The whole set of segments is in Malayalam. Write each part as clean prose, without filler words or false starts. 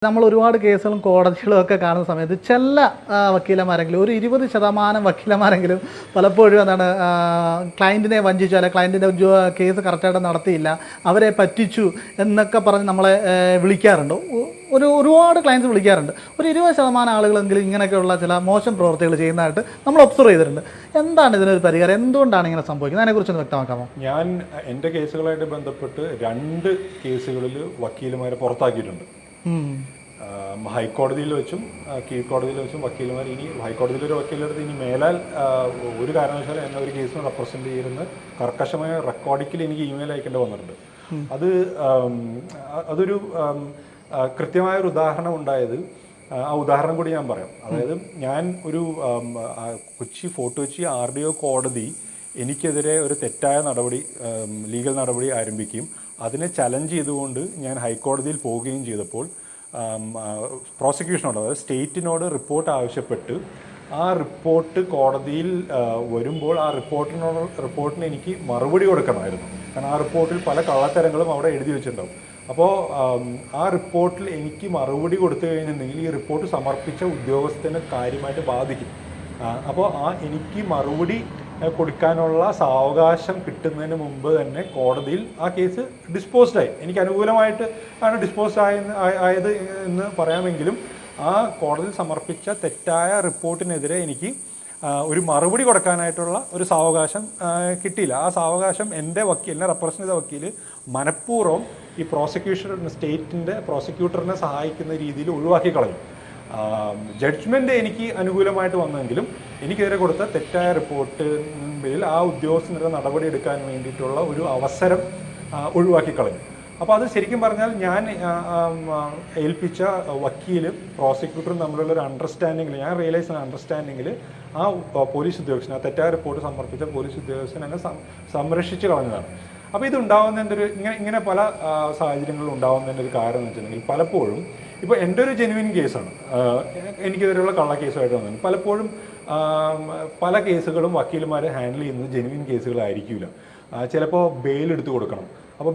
നമ്മൾ ഒരുപാട് കേസുകളും കോടതികളും ഒക്കെ കാണുന്ന സമയത്ത് ചില വക്കീലന്മാരെങ്കിലും ഒരു 20% വക്കീലന്മാരെങ്കിലും പലപ്പോഴും എന്താണ് ക്ലയൻറ്റിനെ വഞ്ചിച്ചു, അല്ലെ ക്ലയൻറ്റിൻ്റെ കേസ് കറക്റ്റായിട്ട് നടത്തിയില്ല, അവരെ പറ്റിച്ചു എന്നൊക്കെ പറഞ്ഞ് നമ്മളെ വിളിക്കാറുണ്ട്. ഒരുപാട് ക്ലയൻസ് വിളിക്കാറുണ്ട്. ഒരു 20% ആളുകളെങ്കിലും ഇങ്ങനെയൊക്കെയുള്ള ചില മോശം പ്രവർത്തികൾ ചെയ്യുന്നതായിട്ട് നമ്മൾ ഒബ്സർവ് ചെയ്തിട്ടുണ്ട്. എന്താണ് ഇതിനൊരു പരിഹാരം? എന്തുകൊണ്ടാണ് ഇങ്ങനെ സംഭവിക്കുന്നത്? അതിനെക്കുറിച്ചൊന്ന് വ്യക്തമാക്കാമോ? ഞാൻ എൻ്റെ കേസുകളായിട്ട് ബന്ധപ്പെട്ട് 2 കേസുകളിൽ വക്കീലുമാരെ പുറത്താക്കിയിട്ടുണ്ട്. ഹൈക്കോടതിയിൽ വെച്ചും കീഴ്ക്കോടതിയിൽ വെച്ചും വക്കീലുമാർ ഇനി ഹൈക്കോടതിയിലൊരു വക്കീലെടുത്ത് ഇനി മേലാൽ ഒരു കാരണവശാലും എന്നെ ഒരു കേസിന് റെപ്രസെൻ്റ് ചെയ്യുന്ന കർക്കശമായ റെക്കോർഡിക്കിൽ എനിക്ക് ഇമെയിൽ അയക്കേണ്ടി വന്നിട്ടുണ്ട്. അതൊരു കൃത്യമായൊരു ഉദാഹരണം ഉണ്ടായത്, ആ ഉദാഹരണം കൂടി ഞാൻ പറയാം. അതായത് ഞാൻ ഒരു ഫോർട്ട് കൊച്ചി RDO കോടതി എനിക്കെതിരെ ഒരു തെറ്റായ നടപടി, ലീഗൽ നടപടി ആരംഭിക്കുകയും അതിനെ ചലഞ്ച് ചെയ്തുകൊണ്ട് ഞാൻ ഹൈക്കോടതിയിൽ പോവുകയും ചെയ്തപ്പോൾ പ്രോസിക്യൂഷനോട്, അതായത് സ്റ്റേറ്റിനോട് ആവശ്യപ്പെട്ട് ആ റിപ്പോർട്ട് കോടതിയിൽ വരുമ്പോൾ ആ റിപ്പോർട്ടിന് എനിക്ക് മറുപടി കൊടുക്കണമായിരുന്നു. കാരണം ആ റിപ്പോർട്ടിൽ പല കള്ളത്തരങ്ങളും അവിടെ എഴുതി വെച്ചിട്ടുണ്ടാവും. അപ്പോൾ ആ റിപ്പോർട്ടിൽ എനിക്ക് മറുപടി കൊടുത്തു കഴിഞ്ഞിട്ടുണ്ടെങ്കിൽ ഈ റിപ്പോർട്ട് സമർപ്പിച്ച ഉദ്യോഗസ്ഥന് കാര്യമായിട്ട് ബാധിക്കും. അപ്പോൾ എനിക്ക് മറുപടി കൊടുക്കാനുള്ള സാവകാശം കിട്ടുന്നതിന് മുമ്പ് തന്നെ കോടതിയിൽ ആ കേസ് ഡിസ്പോസ്ഡായി. എനിക്ക് അനുകൂലമായിട്ട് ആണ് ഡിസ്പോസ്ഡ് ആയത് എന്ന് പറയാമെങ്കിലും ആ കോടതിയിൽ സമർപ്പിച്ച തെറ്റായ റിപ്പോർട്ടിനെതിരെ എനിക്ക് ഒരു മറുപടി കൊടുക്കാനായിട്ടുള്ള ഒരു സാവകാശം കിട്ടിയില്ല. ആ സാവകാശം എന്നെ റെപ്രസെൻ്റ് ചെയ്ത വക്കീൽ മനഃപൂർവ്വം ഈ സ്റ്റേറ്റിൻ്റെ പ്രോസിക്യൂട്ടറിനെ സഹായിക്കുന്ന രീതിയിൽ ഒഴിവാക്കി കളഞ്ഞു. ജഡ്ജ്മെൻറ്റ് എനിക്ക് അനുകൂലമായിട്ട് വന്നെങ്കിലും എനിക്കെതിരെ കൊടുത്ത തെറ്റായ റിപ്പോർട്ടിൽ ആ ഉദ്യോഗസ്ഥരുടെ നടപടി എടുക്കാൻ വേണ്ടിയിട്ടുള്ള ഒരു അവസരം ഒഴിവാക്കി കളഞ്ഞു. അപ്പോൾ അത് ശരിക്കും പറഞ്ഞാൽ ഞാൻ ഏൽപ്പിച്ച വക്കീലും പ്രോസിക്യൂട്ടറും തമ്മിലുള്ള ഒരു അണ്ടർസ്റ്റാൻഡിങ്ങിൽ, ഞാൻ റിയലൈസ് ചെയ്യുന്ന അണ്ടർസ്റ്റാൻഡിങ്ങിൽ ആ പോലീസ് ഉദ്യോഗസ്ഥൻ, ആ തെറ്റായ റിപ്പോർട്ട് സമർപ്പിച്ച പോലീസ് ഉദ്യോഗസ്ഥൻ എന്നെ സംരക്ഷിച്ച് കളഞ്ഞതാണ്. അപ്പോൾ ഇത് ഉണ്ടാകുന്നതിൻ്റെ ഇങ്ങനെ പല സാഹചര്യങ്ങളിലും ഉണ്ടാകുന്നതിൻ്റെ ഒരു കാരണം എന്ന് വെച്ചിട്ടുണ്ടെങ്കിൽ പലപ്പോഴും ഇപ്പോൾ എൻ്റെ ഒരു ജെനുവിൻ കേസാണ്, എനിക്കെതിരെയുള്ള കള്ള കേസുമായിട്ട് വന്നത്. പലപ്പോഴും പല കേസുകളും വക്കീലുമാരെ ഹാൻഡിൽ ചെയ്യുന്നത് ജെനുവിൻ കേസുകളായിരിക്കില്ല. ചിലപ്പോൾ ബെയിൽ എടുത്ത് കൊടുക്കണം. അപ്പോൾ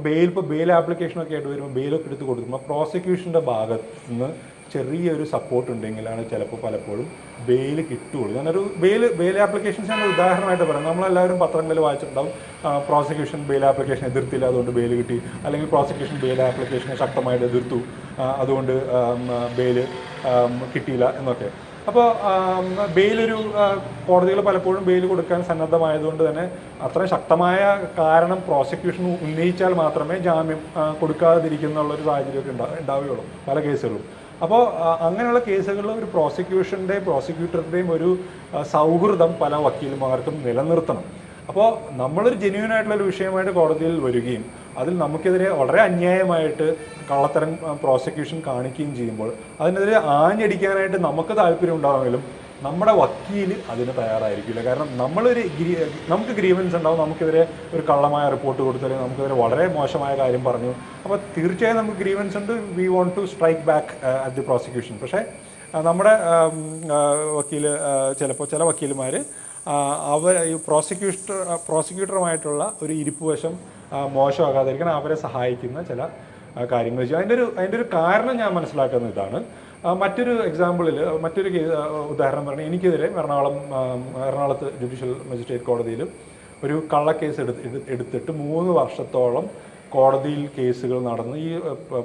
ബെയിൽ ആപ്ലിക്കേഷനൊക്കെ ആയിട്ട് വരുമ്പോൾ ബെയിലൊക്കെ എടുത്ത് കൊടുക്കുമ്പോൾ പ്രോസിക്യൂഷൻ്റെ ഭാഗത്ത് നിന്ന് ചെറിയൊരു സപ്പോർട്ട് ഉണ്ടെങ്കിലാണ് ചിലപ്പോൾ പലപ്പോഴും ബെയിൽ കിട്ടുകയുള്ളൂ. ഞാനൊരു ബെയിൽ ആപ്ലിക്കേഷൻസ് ഞാൻ ഉദാഹരണമായിട്ട് പറയാം. നമ്മളെല്ലാവരും പത്രങ്ങളിൽ വായിച്ചിട്ടുണ്ടാവും, പ്രോസിക്യൂഷൻ ബെയിൽ ആപ്ലിക്കേഷൻ എതിർത്തില്ല അതുകൊണ്ട് ബെയിൽ കിട്ടി, അല്ലെങ്കിൽ പ്രോസിക്യൂഷൻ ബെയിൽ ആപ്ലിക്കേഷനെ ശക്തമായിട്ട് എതിർത്തു അതുകൊണ്ട് ബെയിൽ കിട്ടിയില്ല എന്നൊക്കെ. അപ്പോൾ കോടതികൾ പലപ്പോഴും ബെയിൽ കൊടുക്കാൻ സന്നദ്ധമായതുകൊണ്ട് തന്നെ അത്ര ശക്തമായ കാരണം പ്രോസിക്യൂഷൻ ഉന്നയിച്ചാൽ മാത്രമേ ജാമ്യം കൊടുക്കാതിരിക്കുന്നുള്ളൊരു സാഹചര്യമൊക്കെ ഉണ്ടാവുകയുള്ളൂ പല കേസുകളും. അപ്പോൾ അങ്ങനെയുള്ള കേസുകളിൽ ഒരു പ്രോസിക്യൂട്ടറുടെയും ഒരു സൗഹൃദം പല വക്കീലുമാർക്കും നിലനിർത്തണം. അപ്പോൾ നമ്മളൊരു ജെന്യൂൻ ആയിട്ടുള്ളൊരു വിഷയമായിട്ട് കോടതിയിൽ വരികയും അതിൽ നമുക്കെതിരെ വളരെ അന്യായമായിട്ട് കള്ളത്തരം പ്രോസിക്യൂഷൻ കാണിക്കുകയും ചെയ്യുമ്പോൾ അതിനെതിരെ ആഞ്ഞടിക്കാനായിട്ട് നമുക്ക് താല്പര്യം ഉണ്ടാവുമെങ്കിലും നമ്മുടെ വക്കീൽ അതിന് തയ്യാറായിരിക്കില്ല. കാരണം നമുക്ക് ഗ്രീവൻസ് ഉണ്ടാവും, നമുക്കെതിരെ ഒരു കള്ളമായ റിപ്പോർട്ട് കൊടുത്താൽ നമുക്കെതിരെ വളരെ മോശമായ കാര്യം പറഞ്ഞു. അപ്പോൾ തീർച്ചയായും നമുക്ക് ഗ്രീവൻസ് ഉണ്ട്, we want to strike back at the prosecution. പക്ഷേ നമ്മുടെ ചില വക്കീലുമാർ ഈ പ്രോസിക്യൂട്ടറുമായിട്ടുള്ള ഒരു ഇരിപ്പുവശം മോശമാകാതിരിക്കാൻ അവരെ സഹായിക്കുന്ന ചില കാര്യങ്ങൾ ചെയ്യും. അതിൻ്റെ ഒരു കാരണം ഞാൻ മനസ്സിലാക്കുന്ന ഇതാണ്. മറ്റൊരു ഉദാഹരണം പറഞ്ഞാൽ എനിക്കെതിരെ എറണാകുളത്ത് ജുഡീഷ്യൽ മജിസ്ട്രേറ്റ് കോടതിയിൽ ഒരു കള്ളക്കേസ് എടുത്തിട്ട് 3 വർഷത്തോളം കോടതിയിൽ കേസുകൾ നടന്ന് ഈ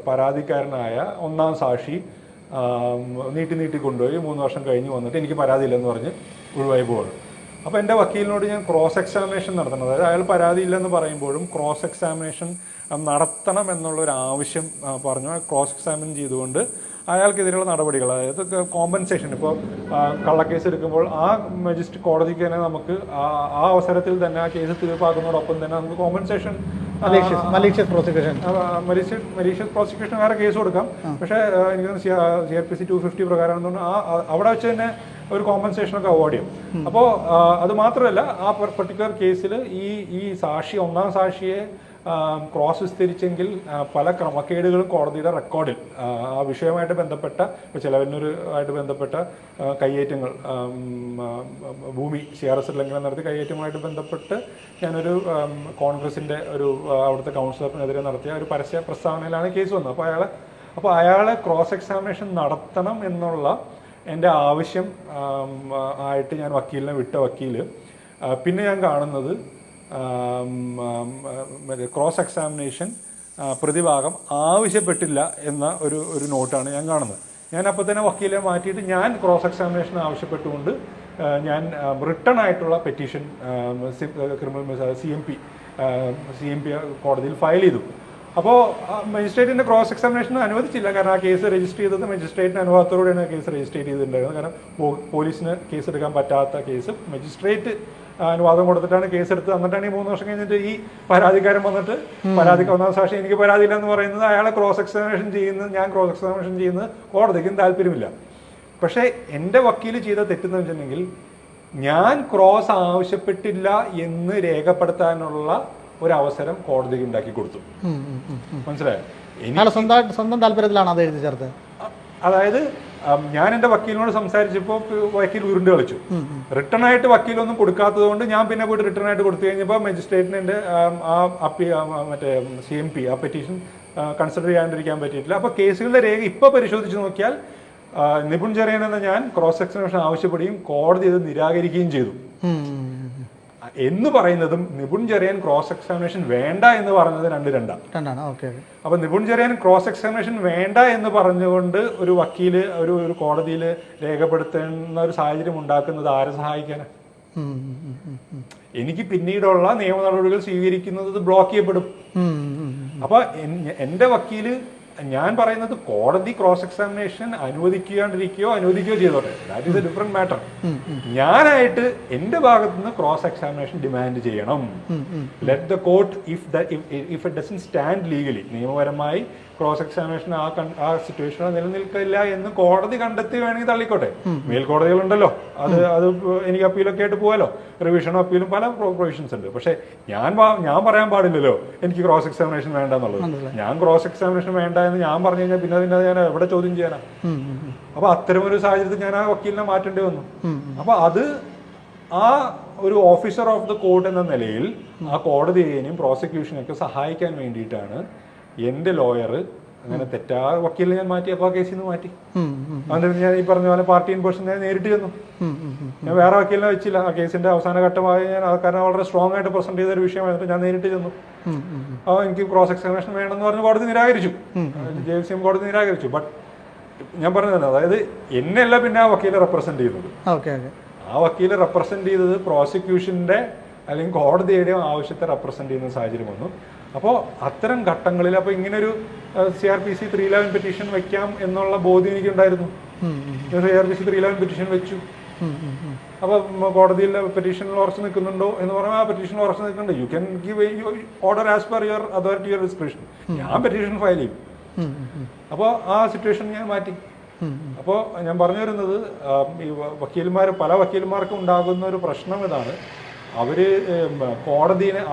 പരാതിക്കാരനായ ഒന്നാം സാക്ഷി നീട്ടി കൊണ്ടുപോയി 3 വർഷം കഴിഞ്ഞ് വന്നിട്ട് എനിക്ക് പരാതിയില്ലെന്ന് പറഞ്ഞ് ഒഴിവായി പോവാണ്. അപ്പോൾ എൻ്റെ വക്കീലിനോട് ഞാൻ ക്രോസ് എക്സാമിനേഷൻ നടത്തണം, അതായത് അയാൾ പരാതിയില്ലെന്ന് പറയുമ്പോഴും ക്രോസ് എക്സാമിനേഷൻ നടത്തണം എന്നുള്ളൊരു ആവശ്യം പറഞ്ഞു. ക്രോസ് എക്സാമിൻ ചെയ്തുകൊണ്ട് അയാൾക്കെതിരെയുള്ള നടപടികൾ, അതായത് കോമ്പൻസേഷൻ, ഇപ്പോൾ കള്ളക്കേസ് എടുക്കുമ്പോൾ ആ മജിസ്ട്രേറ്റ് കോടതിക്ക് തന്നെ നമുക്ക് ആ അവസരത്തിൽ തന്നെ ആ കേസ് തീർപ്പാക്കുന്നതോടൊപ്പം തന്നെ നമുക്ക് കോമ്പൻസേഷൻ, മലീഷ്യസ് പ്രോസിക്യൂഷൻ വേറെ കേസ് കൊടുക്കാം. പക്ഷേ എനിക്ക് CRPC 250 പ്രകാരം അവിടെ വെച്ച് തന്നെ ഒരു കോമ്പൻസേഷനൊക്കെ അവോയ്ഡ് ചെയ്യും. അപ്പോൾ അത് മാത്രമല്ല, ആ പെർട്ടിക്കുലർ കേസിൽ ഈ ഒന്നാം സാക്ഷിയെ ക്രോസ് വിസ്തരിച്ചെങ്കിൽ പല ക്രമക്കേടുകളും കോടതിയുടെ റെക്കോർഡിൽ ആ വിഷയവുമായിട്ട് ബന്ധപ്പെട്ട, ഇപ്പോൾ ചെലവിനൂരുമായിട്ട് ബന്ധപ്പെട്ട കയ്യേറ്റങ്ങൾ, ഭൂമി CRS ലംഘനം നടത്തി കയ്യേറ്റവുമായിട്ട് ബന്ധപ്പെട്ട് ഞാനൊരു കോൺഗ്രസിൻ്റെ അവിടുത്തെ കൗൺസിലറിനെതിരെ നടത്തിയ ഒരു പരസ്യ പ്രസ്താവനയിലാണ് കേസ് വന്നത്. അപ്പോൾ അപ്പോൾ അയാളെ ക്രോസ് എക്സാമിനേഷൻ നടത്തണം എന്നുള്ള എൻ്റെ ആവശ്യം ആയിട്ട് ഞാൻ വക്കീലിനെ വിട്ട വക്കീൽ പിന്നെ ഞാൻ കാണുന്നത് മറ്റേ ക്രോസ് എക്സാമിനേഷൻ പ്രതിഭാഗം ആവശ്യപ്പെട്ടില്ല എന്ന ഒരു നോട്ടാണ് ഞാൻ കാണുന്നത്. ഞാൻ അപ്പോൾ തന്നെ വക്കീലെ മാറ്റിയിട്ട് ഞാൻ ക്രോസ് എക്സാമിനേഷൻ ആവശ്യപ്പെട്ടുകൊണ്ട് ഞാൻ റിട്ടേൺ ആയിട്ടുള്ള പെറ്റീഷൻ ക്രിമിനൽ CMP കോടതിയിൽ ഫയൽ ചെയ്തു. അപ്പോൾ മജിസ്ട്രേറ്റിൻ്റെ ക്രോസ് എക്സാമിനേഷൻ അനുവദിച്ചില്ല. കാരണം ആ കേസ് രജിസ്റ്റർ ചെയ്തത് മജിസ്ട്രേറ്റിന് അനുവാദത്തോടെയാണ് കേസ് രജിസ്റ്റർ ചെയ്തിട്ടുണ്ടായിരുന്നത്. കാരണം പോലീസിന് കേസ് എടുക്കാൻ പറ്റാത്ത കേസ് മജിസ്ട്രേറ്റ് അനുവാദം കൊടുത്തിട്ടാണ് കേസ് എടുത്തത്. എന്നിട്ടാണ് ഈ 3 വർഷം കഴിഞ്ഞിട്ട് ഈ പരാതിക്കാരൻ വന്നിട്ട് ഒന്നാം സാക്ഷി എനിക്ക് പരാതിയില്ല എന്ന് പറയുന്നത്, അയാളെ ക്രോസ് എക്സാമിനേഷൻ ചെയ്യുന്നത്, ഞാൻ ക്രോസ് എക്സാമിനേഷൻ ചെയ്യുന്നത് കോടതിക്കും താല്പര്യമില്ല. പക്ഷേ എൻ്റെ വക്കീൽ ചെയ്ത തെറ്റെന്ന് വെച്ചിട്ടുണ്ടെങ്കിൽ ഞാൻ ക്രോസ് ആവശ്യപ്പെട്ടില്ല എന്ന് രേഖപ്പെടുത്താനുള്ള ഒരു അവസരം കോടതിക്ക് ഉണ്ടാക്കി കൊടുത്തു. മനസ്സിലായോ? സ്വന്തം താല്പര്യത്തിലാണ് അത് എഴുതി ചേർത്തത്. അതായത് ഞാൻ എൻ്റെ വക്കീലിനോട് സംസാരിച്ചപ്പോൾ വക്കീൽ ഉരുണ്ട് കളിച്ചു. റിട്ടേൺ ആയിട്ട് വക്കീലൊന്നും കൊടുക്കാത്തത് കൊണ്ട് ഞാൻ പിന്നെ പോയിട്ട് റിട്ടേൺ ആയിട്ട് കൊടുത്തു കഴിഞ്ഞപ്പോൾ മജിസ്ട്രേറ്റിന് എൻ്റെ മറ്റേ CMP ആ പെറ്റീഷൻ കൺസിഡർ ചെയ്യാണ്ടിരിക്കാൻ പറ്റിയിട്ടില്ല. അപ്പോൾ കേസുകളുടെ രേഖ ഇപ്പോൾ പരിശോധിച്ച് നോക്കിയാൽ നിപുൺ ചെറിയൻ എന്ന ഞാൻ ക്രോസ് എക്സാമിനേഷൻ ആവശ്യപ്പെടുകയും കോടതി ഇത് നിരാകരിക്കുകയും ചെയ്തു. എന്ന് പറയുന്നതും നിപുൺ ചെറിയൻ ക്രോസ് എക്സാമിനേഷൻ വേണ്ട എന്ന് പറഞ്ഞത് രണ്ടാണ്. അപ്പൊ നിപുൺ ചെറിയൻ ക്രോസ് എക്സാമിനേഷൻ വേണ്ട എന്ന് പറഞ്ഞുകൊണ്ട് ഒരു വക്കീല് ഒരു കോടതിയിൽ രേഖപ്പെടുത്തുന്ന ഒരു സാഹചര്യം ഉണ്ടാക്കുന്നത് ആരെ സഹായിക്കാനാണ്? എനിക്ക് പിന്നീടുള്ള നിയമ നടപടികൾ സ്വീകരിക്കുന്നത് ബ്ലോക്ക് ചെയ്യപ്പെടും. അപ്പൊ എന്റെ വക്കീല് ഞാൻ പറയുന്നത് കോടതി ക്രോസ് എക്സാമിനേഷൻ അനുവദിക്കുകയോ ചെയ്തോട്ടെ, that is A different matter. ഞാനായിട്ട് എന്റെ ഭാഗത്തു നിന്ന് ക്രോസ് എക്സാമിനേഷൻ ഡിമാൻഡ് ചെയ്യണം. Let the court if it doesn't stand legally, നിയമപരമായി ക്രോസ് എക്സാമിനേഷൻ ആ സിറ്റുവേഷനിൽ നിലനിൽക്കില്ല എന്ന് കോടതി കണ്ടെത്തി വേണമെങ്കിൽ തള്ളിക്കോട്ടെ. മേൽക്കോടതികളുണ്ടല്ലോ, അത് എനിക്ക് അപ്പീലൊക്കെ ആയിട്ട് പോകാലോ. റിവിഷനും അപ്പീലും പല പ്രൊവിഷൻസ് ഉണ്ട്. പക്ഷെ ഞാൻ പറയാൻ പാടില്ലല്ലോ എനിക്ക് ക്രോസ് എക്സാമിനേഷൻ വേണ്ട എന്നുള്ളത്. ഞാൻ ക്രോസ് എക്സാമിനേഷൻ വേണ്ട എന്ന് ഞാൻ പറഞ്ഞു കഴിഞ്ഞാൽ പിന്നെ ഞാൻ എവിടെ ചോദ്യം ചെയ്യാനാ? അപ്പൊ അത്തരമൊരു സാഹചര്യത്തിൽ ഞാൻ ആ വക്കീലിനെ മാറ്റേണ്ടി വന്നു. അപ്പൊ അത് ആ ഒരു ഓഫീസർ ഓഫ് ദ കോർട്ട് എന്ന നിലയിൽ ആ കോടതിയെയും പ്രോസിക്യൂഷനെയൊക്കെ സഹായിക്കാൻ വേണ്ടിയിട്ടാണ് എൻ്റെ ലോയർ അങ്ങനെ വക്കീലിനെ ഞാൻ മാറ്റി. അപ്പോൾ ആ കേസിൽ നിന്ന് മാറ്റി. അതുകൊണ്ട് ഞാൻ ഈ പറഞ്ഞ പോലെ പാർട്ടി ഇൻ പേഴ്സൺ ഞാൻ നേരിട്ട് ചെന്നു. ഞാൻ വേറെ വക്കീലിനെ വെച്ചില്ല. ആ കേസിന്റെ അവസാന ഘട്ടമായി ഞാൻ കാരണം വളരെ സ്ട്രോങ് ആയിട്ട് പ്രസന്റ് ചെയ്ത ഒരു വിഷയമായിട്ട് ഞാൻ നേരിട്ട് ചെന്നു. അപ്പോൾ എനിക്ക് ക്രോസ് എക്സാമിനേഷൻ വേണമെന്ന് പറഞ്ഞ് കോടതി നിരാകരിച്ചു. JVCM കോടതി നിരാകരിച്ചു. ബട്ട് ഞാൻ പറഞ്ഞത് അതായത് എന്നെയല്ല പിന്നെ ആ വക്കീലെ റെപ്രസെന്റ് ചെയ്യുന്നത്. ആ വക്കീലെ റെപ്രസെന്റ് ചെയ്തത് പ്രോസിക്യൂഷന്റെ അല്ലെങ്കിൽ കോടതിയുടെയും ആവശ്യത്തെ റെപ്രസെന്റ് ചെയ്യുന്ന സാഹചര്യം വന്നു. അപ്പോൾ അത്തരം ഘട്ടങ്ങളിൽ അപ്പോൾ ഇങ്ങനൊരു CRPC 311 പെറ്റീഷൻ വെക്കാം എന്നുള്ള ബോധ്യം എനിക്കുണ്ടായിരുന്നു. CRPC 311 പെറ്റീഷൻ വെച്ചു. അപ്പോൾ കോടതിയിൽ പെറ്റീഷനിൽ ഉറച്ചു നിൽക്കുന്നുണ്ടോ എന്ന് പറഞ്ഞാൽ ആ പെറ്റീഷനിൽ ഉറച്ചു നിൽക്കുന്നുണ്ട്. You can give order as per your authority, your description. ഞാൻ പെറ്റീഷൻ ഫയൽ ചെയ്യും. അപ്പോൾ ആ സിറ്റുവേഷൻ ഞാൻ മാറ്റി. അപ്പോൾ ഞാൻ പറഞ്ഞു വരുന്നത് ഈ പല വക്കീൽമാർക്കും ഉണ്ടാകുന്ന ഒരു പ്രശ്നം ഇതാണ്. അവര്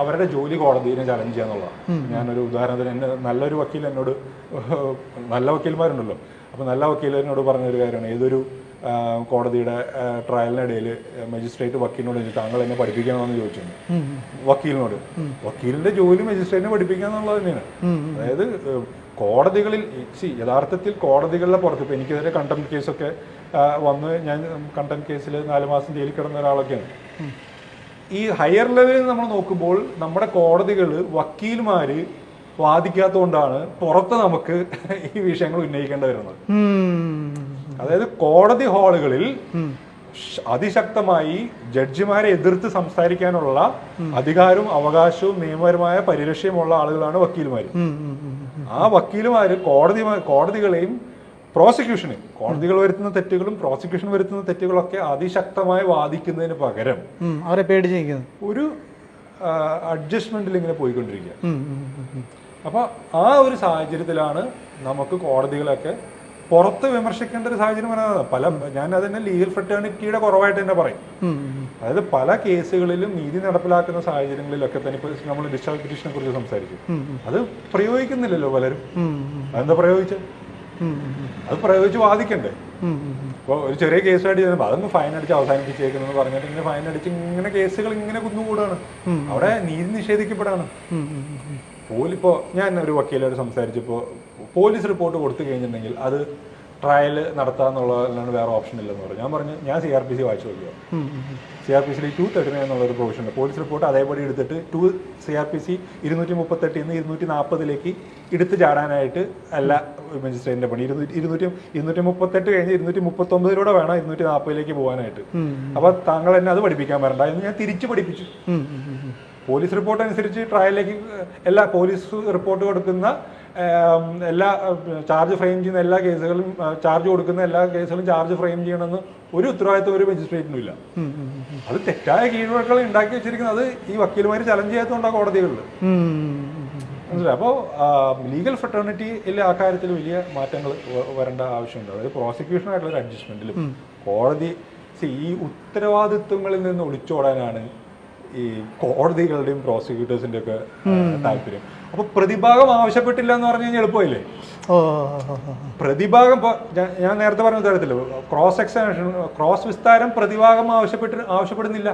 അവരുടെ ജോലി കോടതിയെ ചലഞ്ച് ചെയ്യാന്നുള്ളതാണ്. ഞാനൊരു ഉദാഹരണത്തിന് നല്ലൊരു വക്കീൽ എന്നോട്, നല്ല വക്കീൽമാരുണ്ടല്ലോ, അപ്പോൾ നല്ല വക്കീൽ എന്നോട് പറഞ്ഞൊരു കാര്യമാണ്, ഏതൊരു കോടതിയുടെ ട്രയലിനിടയിൽ മജിസ്ട്രേറ്റ് വക്കീലിനോട് ചോദിച്ചു താങ്കൾ എന്നെ പഠിപ്പിക്കണമെന്ന് ചോദിച്ചു. വക്കീലിനോട് വക്കീലിന്റെ ജോലി മജിസ്ട്രേറ്റിനെ പഠിപ്പിക്കുക എന്നുള്ളത് തന്നെയാണ്. അതായത് കോടതികളിൽ യഥാർത്ഥത്തിൽ കോടതികളുടെ പുറത്ത് ഇപ്പം എനിക്കെതിരെ കണ്ടംപ്റ്റ് കേസൊക്കെ വന്ന് ഞാൻ കണ്ടംപ്റ്റ് കേസിൽ 4 മാസം ജയിലിൽ കിടന്ന ഒരാളൊക്കെയാണ്. ഈ ഹയർ ലെവലിൽ നമ്മൾ നോക്കുമ്പോൾ നമ്മുടെ കോടതികൾ വക്കീൽമാര് വാദിക്കാത്തതുകൊണ്ടാണ് പുറത്ത് നമുക്ക് ഈ വിഷയങ്ങൾ ഉന്നയിക്കേണ്ടി വരുന്നത്. അതായത് കോടതി ഹാളുകളിൽ അതിശക്തമായി ജഡ്ജിമാരെ എതിർത്ത് സംസാരിക്കാനുള്ള അധികാരവും അവകാശവും നിയമപരമായ പരിരക്ഷയുമുള്ള ആളുകളാണ് വക്കീൽമാർ. ആ വക്കീലുമാര് കോടതികളെയും പ്രോസിക്യൂഷന്, കോടതികൾ വരുത്തുന്ന തെറ്റുകളും പ്രോസിക്യൂഷൻ വരുത്തുന്ന തെറ്റുകളൊക്കെ അതിശക്തമായി വാദിക്കുന്നതിന് പകരം അവരെ പേടിച്ചിരിക്കുന്നു ഒരു അഡ്ജസ്റ്റ്മെന്റിൽ ഇങ്ങനെ പോയിക്കൊണ്ടിരിക്കുക. അപ്പൊ ആ ഒരു സാഹചര്യത്തിലാണ് നമുക്ക് കോടതികളൊക്കെ പുറത്ത് വിമർശിക്കേണ്ട ഒരു സാഹചര്യം വരുന്നത്. ഞാൻ അതിനെ ലീഗൽ ഫ്രറ്റേണിറ്റിയുടെ കുറവായിട്ട് തന്നെ പറയും. അതായത് പല കേസുകളിലും നീതി നടപ്പിലാക്കുന്ന സാഹചര്യങ്ങളിലൊക്കെ തന്നെ ഇപ്പൊ നമ്മൾ ഡിസ്ചാർജ് പെറ്റീഷനെ കുറിച്ച് സംസാരിച്ചു, അത് പ്രയോഗിക്കുന്നില്ലല്ലോ പലരും. അതെന്താ പ്രയോഗിച്ചത്? അത് പ്രയോഗിച്ച് വാദിക്കണ്ടേ? ഇപ്പോൾ ഒരു ചെറിയ കേസായിട്ട് ചെയ്യുമ്പോൾ അതൊന്ന് ഫൈൻ അടിച്ച് അവസാനിപ്പിച്ചേക്കുന്നു പറഞ്ഞിട്ട് ഇങ്ങനെ ഫൈൻ അടിച്ച് ഇങ്ങനെ കേസുകൾ ഇങ്ങനെ കുന്നുകൂടാണ്. അവിടെ നീതി നിഷേധിക്കപ്പെടാണ്. പോലിപ്പോ ഞാൻ ഒരു വക്കീലോട് സംസാരിച്ചപ്പോൾ പോലീസ് റിപ്പോർട്ട് കൊടുത്തു കഴിഞ്ഞിട്ടുണ്ടെങ്കിൽ അത് ട്രയൽ നടത്താന്നുള്ളതാണ്, വേറെ ഓപ്ഷൻ ഇല്ലെന്ന് പറഞ്ഞു. ഞാൻ പറഞ്ഞു ഞാൻ CRPC വായിച്ചു നോക്കിയോ, CRPC 239 എന്നുള്ളൊരു പ്രൊവിഷൻ ഉണ്ട്. പോലീസ് റിപ്പോർട്ട് അതേപടി എടുത്തിട്ട് CRPC 238 240 എടുത്ത് ചാടാനായിട്ട് എല്ലാ മജിസ്ട്രേറ്റിന്റെ പണി. 238 കഴിഞ്ഞ് 239 വേണം 240 പോകാനായിട്ട്. അപ്പൊ താങ്കൾ എന്നെ അത് പഠിപ്പിക്കാൻ വരണ്ട എന്ന് ഞാൻ തിരിച്ചു പഠിപ്പിച്ചു. പോലീസ് റിപ്പോർട്ട് അനുസരിച്ച് ട്രയലിലേക്ക് എല്ലാ പോലീസ് റിപ്പോർട്ട് കൊടുക്കുന്ന എല്ലാ ചാർജ് ഫ്രെയിം ചെയ്യുന്ന എല്ലാ കേസുകളും, ചാർജ് കൊടുക്കുന്ന എല്ലാ കേസുകളും ചാർജ് ഫ്രെയിം ചെയ്യണമെന്ന് ഒരു ഉത്തരവാദിത്വം ഒരു മജിസ്ട്രേറ്റിനും ഇല്ല. അത് തെറ്റായ കീഴ്വഴക്കങ്ങൾ ഉണ്ടാക്കി വെച്ചിരിക്കുന്നത് ഈ വക്കീലുമാർ ചലഞ്ച് ചെയ്യാത്തതുകൊണ്ടാണ് കോടതികളിൽ. മനസ്സിലായി? അപ്പോൾ ലീഗൽ ഫ്രട്ടേണിറ്റിയിൽ ആ കാര്യത്തിൽ വലിയ മാറ്റങ്ങൾ വരേണ്ട ആവശ്യമുണ്ട്. അതായത് പ്രോസിക്യൂഷനായിട്ടുള്ള ഒരു അഡ്ജസ്റ്റ്മെന്റിലും കോടതി ഈ ഉത്തരവാദിത്വങ്ങളിൽ നിന്ന് ഒളിച്ചോടാനാണ് ഈ കോടതികളുടെയും പ്രോസിക്യൂട്ടേഴ്സിന്റെ ഒക്കെ താല്പര്യം. അപ്പൊ പ്രതിഭാഗം ആവശ്യപ്പെട്ടില്ല എന്ന് പറഞ്ഞു കഴിഞ്ഞാൽ എളുപ്പമില്ലേ? പ്രതിഭാഗം ഞാൻ നേരത്തെ പറഞ്ഞ തരത്തില്ല, ക്രോസ് വിസ്താരം പ്രതിഭാഗം ആവശ്യപ്പെടുന്നില്ല.